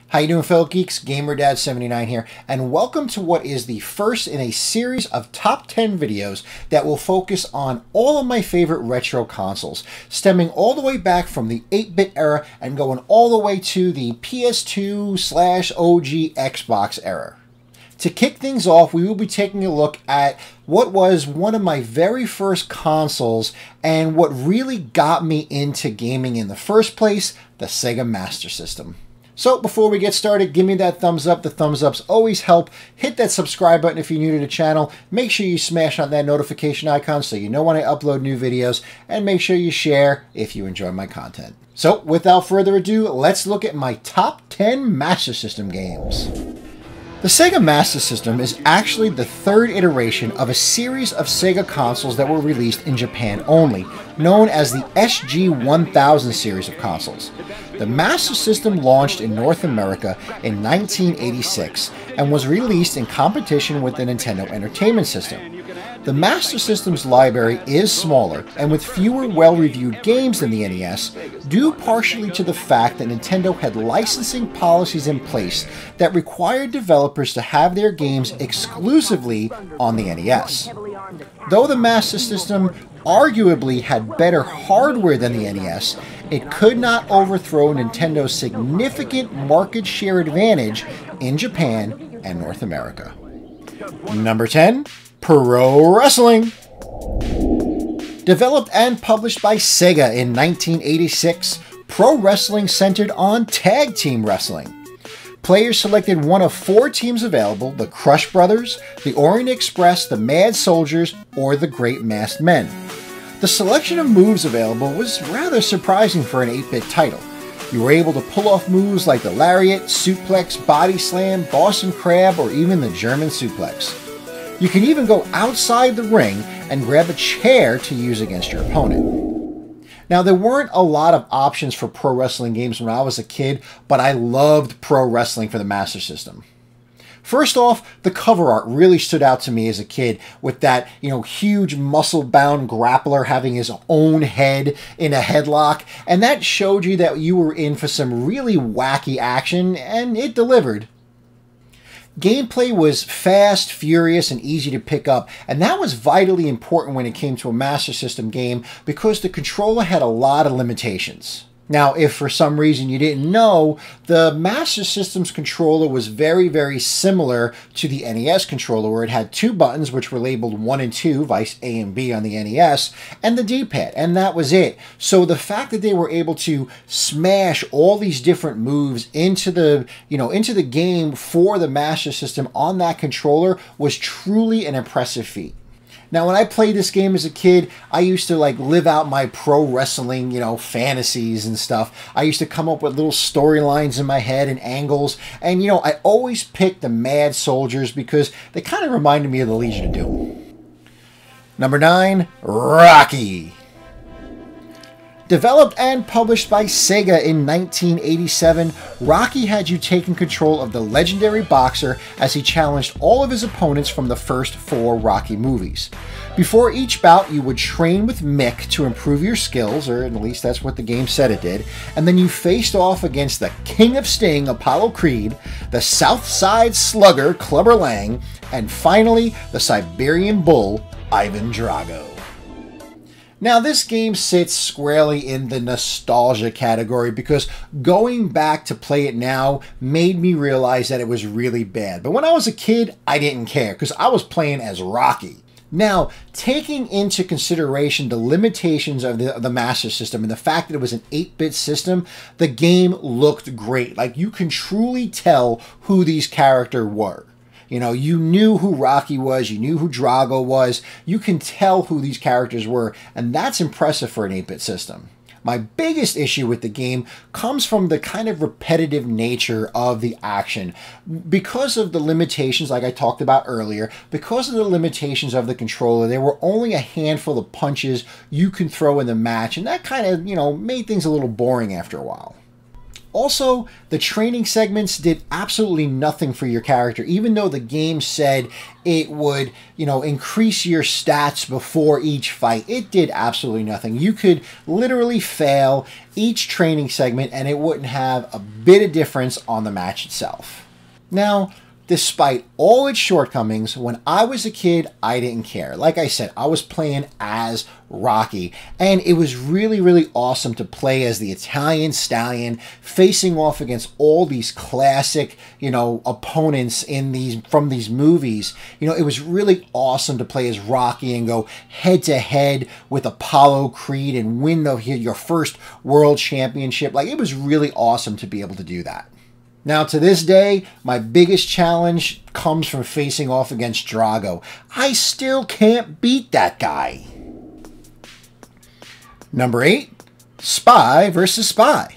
How you doing, fellow geeks? GamerDad79 here, and welcome to what is the first in a series of top 10 videos that will focus on all of my favorite retro consoles, stemming all the way back from the 8-bit era and going all the way to the PS2/OG Xbox era. To kick things off, we will be taking a look at what was one of my very first consoles and what really got me into gaming in the first place, the Sega Master System. So before we get started, give me that thumbs up. The thumbs ups always help. Hit that subscribe button if you're new to the channel. Make sure you smash on that notification icon so you know when I upload new videos. And make sure you share if you enjoy my content. So without further ado, let's look at my top 10 Master System games. The Sega Master System is actually the third iteration of a series of Sega consoles that were released in Japan only, known as the SG-1000 series of consoles. The Master System launched in North America in 1986 and was released in competition with the Nintendo Entertainment System. The Master System's library is smaller and with fewer well-reviewed games than the NES, due partially to the fact that Nintendo had licensing policies in place that required developers to have their games exclusively on the NES. Though the Master System arguably had better hardware than the NES, it could not overthrow Nintendo's significant market share advantage in Japan and North America. Number 10. Pro Wrestling. Developed and published by Sega in 1986, Pro Wrestling centered on tag team wrestling. Players selected one of 4 teams available: the Crush Brothers, the Orient Express, the Mad Soldiers, or the Great Masked Men. The selection of moves available was rather surprising for an 8-bit title. You were able to pull off moves like the Lariat, Suplex, Body Slam, Boston Crab, or even the German Suplex. You can even go outside the ring and grab a chair to use against your opponent. Now, there weren't a lot of options for pro wrestling games when I was a kid, but I loved pro wrestling for the Master System. First off, the cover art really stood out to me as a kid with that, huge muscle-bound grappler having his own head in a headlock, and that showed you that you were in for some really wacky action, and it delivered. Gameplay was fast, furious, and easy to pick up, and that was vitally important when it came to a Master System game because the controller had a lot of limitations. Now, if for some reason you didn't know, the Master System's controller was very, very similar to the NES controller, where it had 2 buttons which were labeled 1 and 2, vice A and B on the NES, and the D-pad, and that was it. So the fact that they were able to smash all these different moves into the, into the game for the Master System on that controller was truly an impressive feat. Now, when I played this game as a kid, I used to live out my pro wrestling, fantasies and stuff. I used to come up with little storylines in my head and angles. And, I always picked the Mad Soldiers because they kind of reminded me of the Legion of Doom. Number 9, Rocky. Developed and published by Sega in 1987, Rocky had you taking control of the legendary boxer as he challenged all of his opponents from the first 4 Rocky movies. Before each bout, you would train with Mick to improve your skills, or at least that's what the game said it did, and then you faced off against the King of Sting, Apollo Creed, the South Side Slugger, Clubber Lang, and finally, the Siberian Bull, Ivan Drago. Now, this game sits squarely in the nostalgia category because going back to play it now made me realize that it was really bad. But when I was a kid, I didn't care because I was playing as Rocky. Now, taking into consideration the limitations of the Master System and the fact that it was an 8-bit system, the game looked great. You can truly tell who these characters were. You knew who Rocky was, you knew who Drago was, you can tell who these characters were, and that's impressive for an 8-bit system. My biggest issue with the game comes from the kind of repetitive nature of the action. Because of the limitations, like I talked about earlier, because of the limitations of the controller, there were only a handful of punches you can throw in the match, and that kind of, made things a little boring after a while. Also, the training segments did absolutely nothing for your character, even though the game said it would, increase your stats before each fight. It did absolutely nothing. You could literally fail each training segment and it wouldn't have a bit of difference on the match itself. Now, despite all its shortcomings, when I was a kid, I didn't care. Like I said, I was playing as Rocky, and it was really, really awesome to play as the Italian Stallion, facing off against all these classic, opponents from these movies. It was really awesome to play as Rocky and go head to head with Apollo Creed and win your first world championship. Like, it was really awesome to be able to do that. Now, to this day, my biggest challenge comes from facing off against Drago. I still can't beat that guy. Number 8, Spy vs. Spy.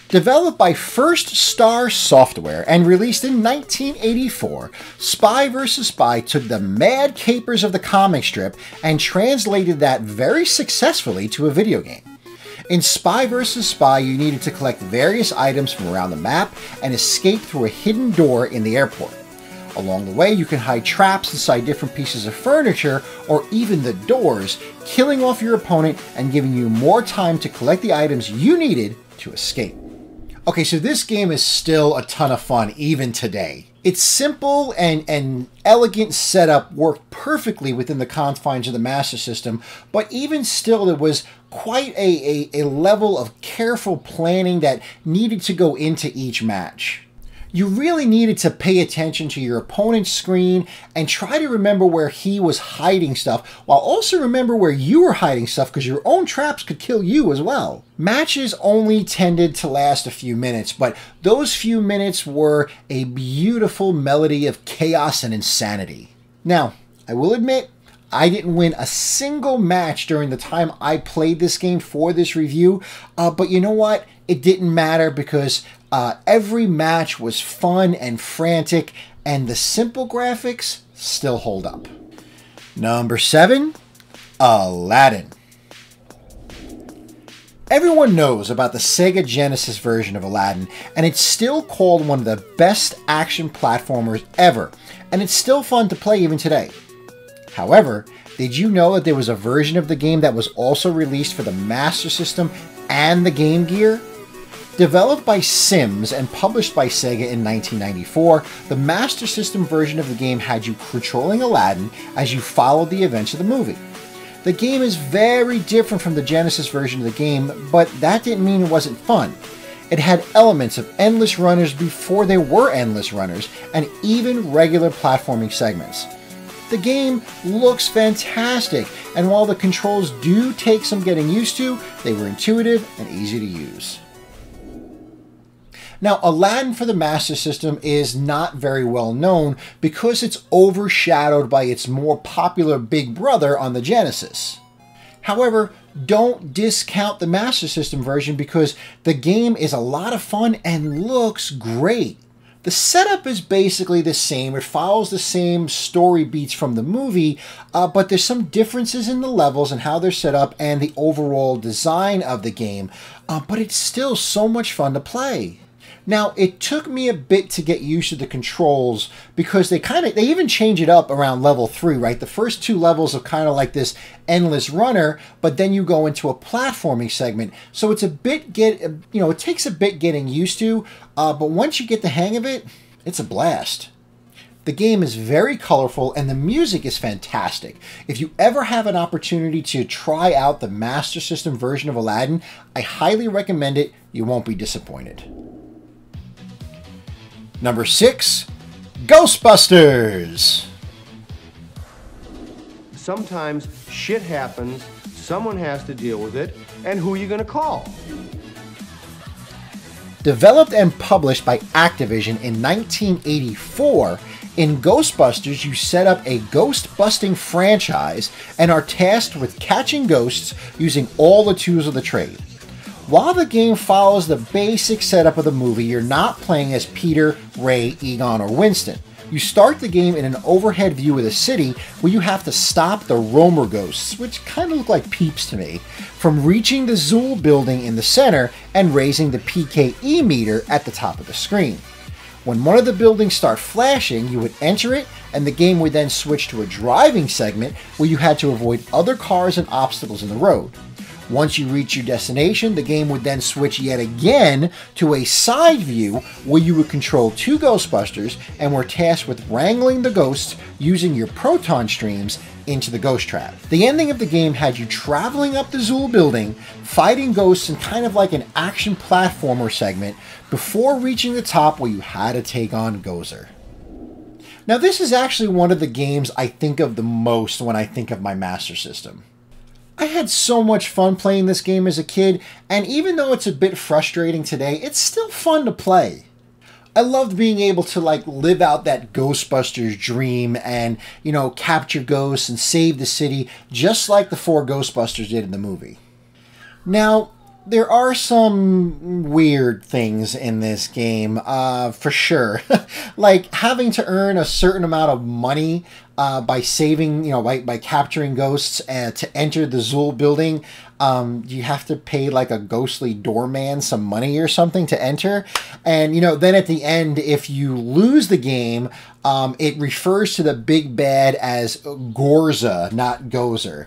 Developed by First Star Software and released in 1984, Spy vs. Spy took the mad capers of the comic strip and translated that very successfully to a video game. In Spy vs. Spy, you needed to collect various items from around the map and escape through a hidden door in the airport. Along the way, you can hide traps inside different pieces of furniture or even the doors, killing off your opponent and giving you more time to collect the items you needed to escape. Okay, so this game is still a ton of fun even today. Its simple and elegant setup worked perfectly within the confines of the Master System, but even still there was quite a level of careful planning that needed to go into each match. You really needed to pay attention to your opponent's screen and try to remember where he was hiding stuff, while also remember where you were hiding stuff, because your own traps could kill you as well. Matches only tended to last a few minutes, but those few minutes were a beautiful melody of chaos and insanity. Now, I will admit, I didn't win a single match during the time I played this game for this review, but you know what? It didn't matter, because every match was fun and frantic, and the simple graphics still hold up. Number 7, Aladdin. Everyone knows about the Sega Genesis version of Aladdin, and it's still called one of the best action platformers ever, and it's still fun to play even today. However, did you know that there was a version of the game that was also released for the Master System and the Game Gear? Developed by Sims and published by Sega in 1994, the Master System version of the game had you controlling Aladdin as you followed the events of the movie. The game is very different from the Genesis version of the game, but that didn't mean it wasn't fun. It had elements of endless runners before there were endless runners, and even regular platforming segments. The game looks fantastic, and while the controls do take some getting used to, they were intuitive and easy to use. Now, Aladdin for the Master System is not very well known because it's overshadowed by its more popular big brother on the Genesis. However, don't discount the Master System version because the game is a lot of fun and looks great. The setup is basically the same. It follows the same story beats from the movie, but there's some differences in the levels and how they're set up and the overall design of the game, but it's still so much fun to play. Now, it took me a bit to get used to the controls because they even change it up around level 3, right? The first 2 levels are kind of like this endless runner, but then you go into a platforming segment. So it's a bit it takes a bit getting used to, but once you get the hang of it, it's a blast. The game is very colorful and the music is fantastic. If you ever have an opportunity to try out the Master System version of Aladdin, I highly recommend it. You won't be disappointed. Number 6, Ghostbusters. Sometimes shit happens, someone has to deal with it, and who are you going to call? Developed and published by Activision in 1984, in Ghostbusters you set up a ghost-busting franchise and are tasked with catching ghosts using all the tools of the trade. While the game follows the basic setup of the movie, you're not playing as Peter, Ray, Egon, or Winston. You start the game in an overhead view of the city where you have to stop the roamer ghosts, which kind of look like peeps to me, from reaching the Zool building in the center and raising the PKE meter at the top of the screen. When one of the buildings start flashing, you would enter it, and the game would then switch to a driving segment where you had to avoid other cars and obstacles in the road. Once you reach your destination, the game would then switch yet again to a side view where you would control 2 Ghostbusters and were tasked with wrangling the ghosts using your proton streams into the ghost trap. The ending of the game had you traveling up the Zool building, fighting ghosts in kind of like an action platformer segment before reaching the top where you had to take on Gozer. Now this is actually one of the games I think of the most when I think of my Master System. I had so much fun playing this game as a kid, and even though it's a bit frustrating today, it's still fun to play. I loved being able to live out that Ghostbusters dream and, capture ghosts and save the city just like the 4 Ghostbusters did in the movie. Now, there are some weird things in this game, for sure. Like having to earn a certain amount of money by saving, by capturing ghosts to enter the Zool building. You have to pay like a ghostly doorman some money or something to enter. And, then at the end, if you lose the game, it refers to the big bad as Gorza, not Gozer.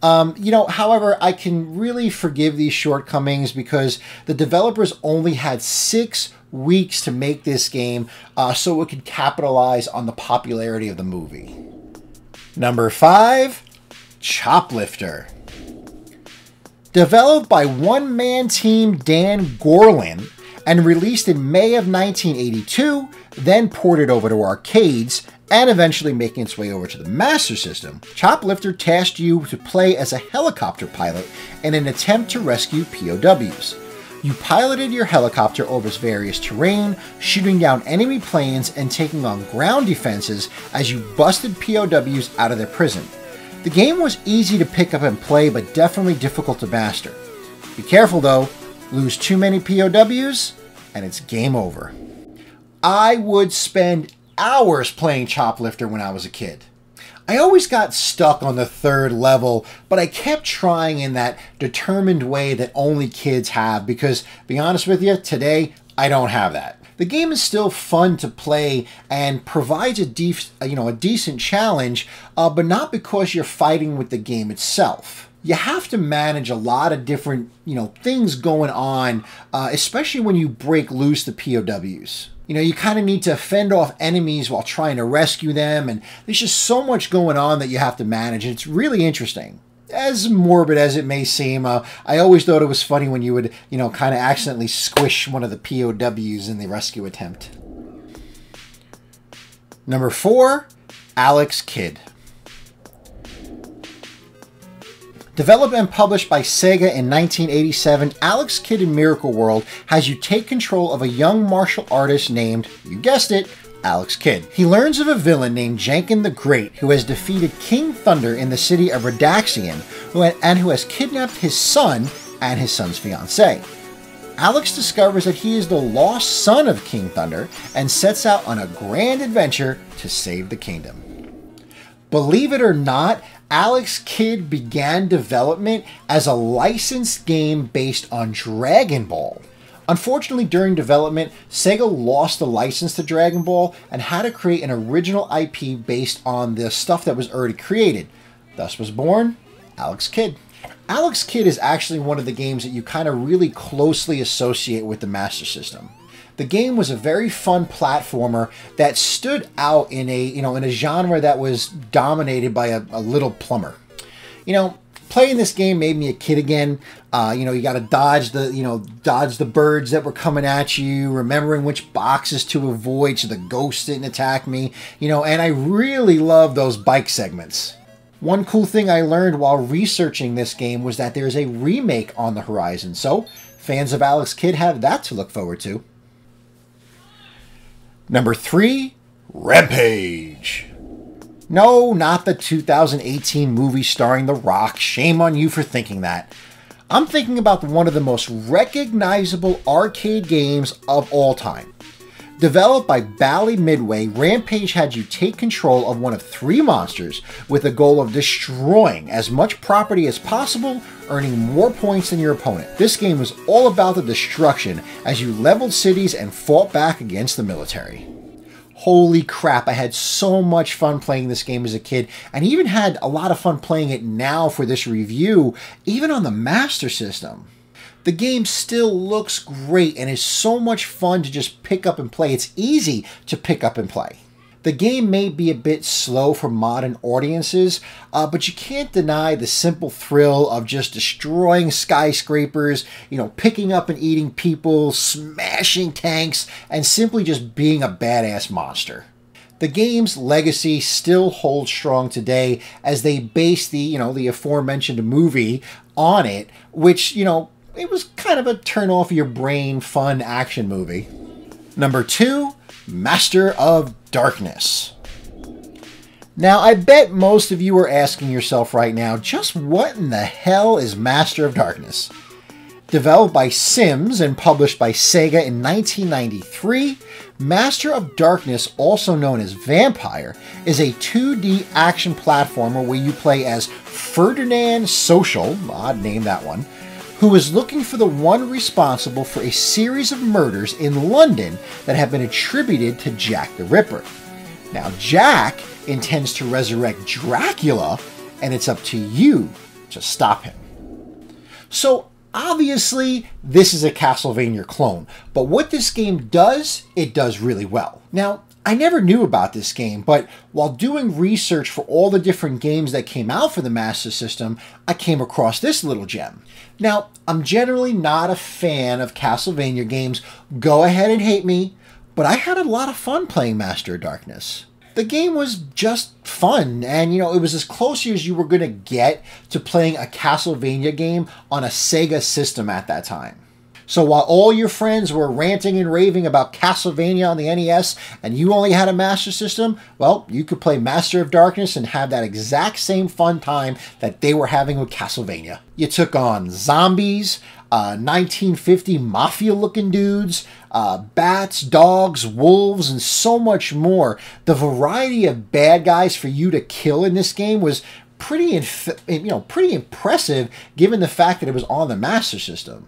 However, I can really forgive these shortcomings because the developers only had 6 weeks to make this game so it could capitalize on the popularity of the movie. Number 5, Choplifter. Developed by one-man team Dan Gorlin and released in May of 1982, then ported over to arcades, and eventually making its way over to the Master System, Choplifter tasked you to play as a helicopter pilot in an attempt to rescue POWs. You piloted your helicopter over various terrain, shooting down enemy planes and taking on ground defenses as you busted POWs out of their prison. The game was easy to pick up and play, but definitely difficult to master. Be careful though, lose too many POWs, and it's game over. I would spend hours playing Choplifter when I was a kid. I always got stuck on the 3rd level, but I kept trying in that determined way that only kids have because, to be honest with you, today I don't have that. The game is still fun to play and provides a decent challenge, but not because you're fighting with the game itself. You have to manage a lot of different, things going on, especially when you break loose the POWs. You kind of need to fend off enemies while trying to rescue them, and there's just so much going on that you have to manage. It's really interesting. As morbid as it may seem, I always thought it was funny when you would, kind of accidentally squish one of the POWs in the rescue attempt. Number 4, Alex Kidd. Developed and published by SEGA in 1987, Alex Kidd in Miracle World has you take control of a young martial artist named, you guessed it, Alex Kidd. He learns of a villain named Jenkin the Great who has defeated King Thunder in the city of Redaxian and who has kidnapped his son and his son's fiancée. Alex discovers that he is the lost son of King Thunder and sets out on a grand adventure to save the kingdom. Believe it or not, Alex Kidd began development as a licensed game based on Dragon Ball. Unfortunately, during development, SEGA lost the license to Dragon Ball and had to create an original IP based on the stuff that was already created. Thus was born Alex Kidd. Alex Kidd is actually one of the games that you kind of really closely associate with the Master System. The game was a very fun platformer that stood out in a genre that was dominated by a little plumber. Playing this game made me a kid again. You got to dodge the birds that were coming at you, remembering which boxes to avoid so the ghosts didn't attack me. And I really love those bike segments. One cool thing I learned while researching this game was that there's a remake on the horizon, so fans of Alex Kidd have that to look forward to. Number 3, Rampage. No, not the 2018 movie starring The Rock. Shame on you for thinking that. I'm thinking about one of the most recognizable arcade games of all time. Developed by Bally Midway, Rampage had you take control of one of 3 monsters with the goal of destroying as much property as possible, earning more points than your opponent. This game was all about the destruction as you leveled cities and fought back against the military. Holy crap, I had so much fun playing this game as a kid, and even had a lot of fun playing it now for this review, even on the Master System. The game still looks great and is so much fun to just pick up and play. It's easy to pick up and play. The game may be a bit slow for modern audiences, but you can't deny the simple thrill of just destroying skyscrapers, picking up and eating people, smashing tanks, and simply just being a badass monster. The game's legacy still holds strong today as they base the aforementioned movie on it, which, it was kind of a turn off your brain fun action movie. Number 2, Master of Darkness. Now, I bet most of you are asking yourself right now, just what in the hell is Master of Darkness? Developed by Sims and published by SEGA in 1993, Master of Darkness, also known as Vampire, is a 2D action platformer where you play as Ferdinand Social, odd name that one, who is looking for the one responsible for a series of murders in London that have been attributed to Jack the Ripper. Now, Jack intends to resurrect Dracula, and it's up to you to stop him. So, obviously, this is a Castlevania clone, but what this game does, it does really well. Now, I never knew about this game, but while doing research for all the different games that came out for the Master System, I came across this little gem. Now, I'm generally not a fan of Castlevania games. Go ahead and hate me, but I had a lot of fun playing Master of Darkness. The game was just fun, and it was as close as you were going to get to playing a Castlevania game on a Sega system at that time. So while all your friends were ranting and raving about Castlevania on the NES and you only had a Master System, well, you could play Master of Darkness and have that exact same fun time that they were having with Castlevania. You took on zombies, 1950 mafia-looking dudes, bats, dogs, wolves, and so much more. The variety of bad guys for you to kill in this game was pretty impressive given the fact that it was on the Master System.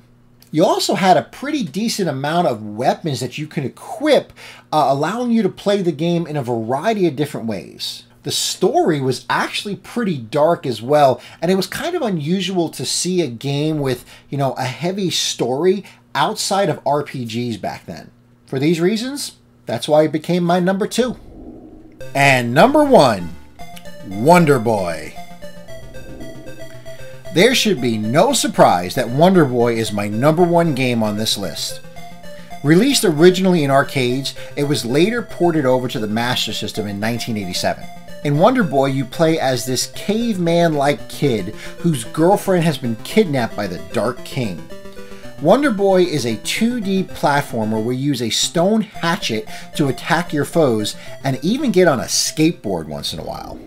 You also had a pretty decent amount of weapons that you can equip, allowing you to play the game in a variety of different ways. The story was actually pretty dark as well, and it was kind of unusual to see a game with, a heavy story outside of RPGs back then. For these reasons, that's why it became my number 2. And number 1, Wonder Boy. There should be no surprise that Wonder Boy is my number 1 game on this list. Released originally in arcades, it was later ported over to the Master System in 1987. In Wonder Boy, you play as this caveman-like kid whose girlfriend has been kidnapped by the Dark King. Wonder Boy is a 2D platformer where you use a stone hatchet to attack your foes and even get on a skateboard once in a while.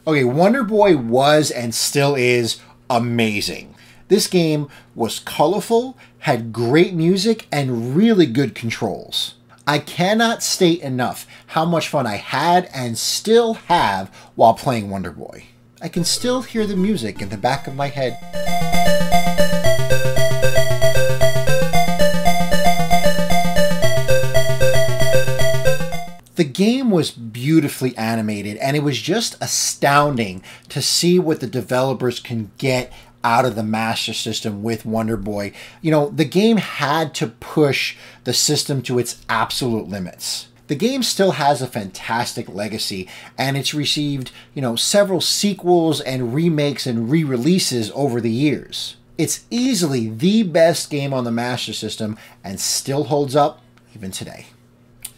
Okay, Wonder Boy was and still is amazing. This game was colorful, had great music, and really good controls. I cannot state enough how much fun I had and still have while playing Wonder Boy. I can still hear the music in the back of my head. The game was beautifully animated, and it was just astounding to see what the developers can get out of the Master System with Wonder Boy. The game had to push the system to its absolute limits. The game still has a fantastic legacy, and it's received, several sequels and remakes and re-releases over the years. It's easily the best game on the Master System and still holds up even today.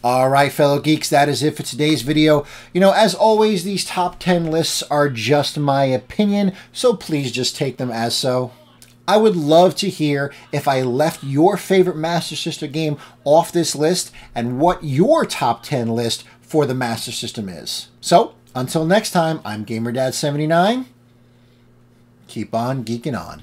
Alright, fellow geeks, that is it for today's video. As always, these top 10 lists are just my opinion, so please just take them as so. I would love to hear if I left your favorite Master System game off this list and what your top 10 list for the Master System is. So, until next time, I'm GamerDad79. Keep on geeking on.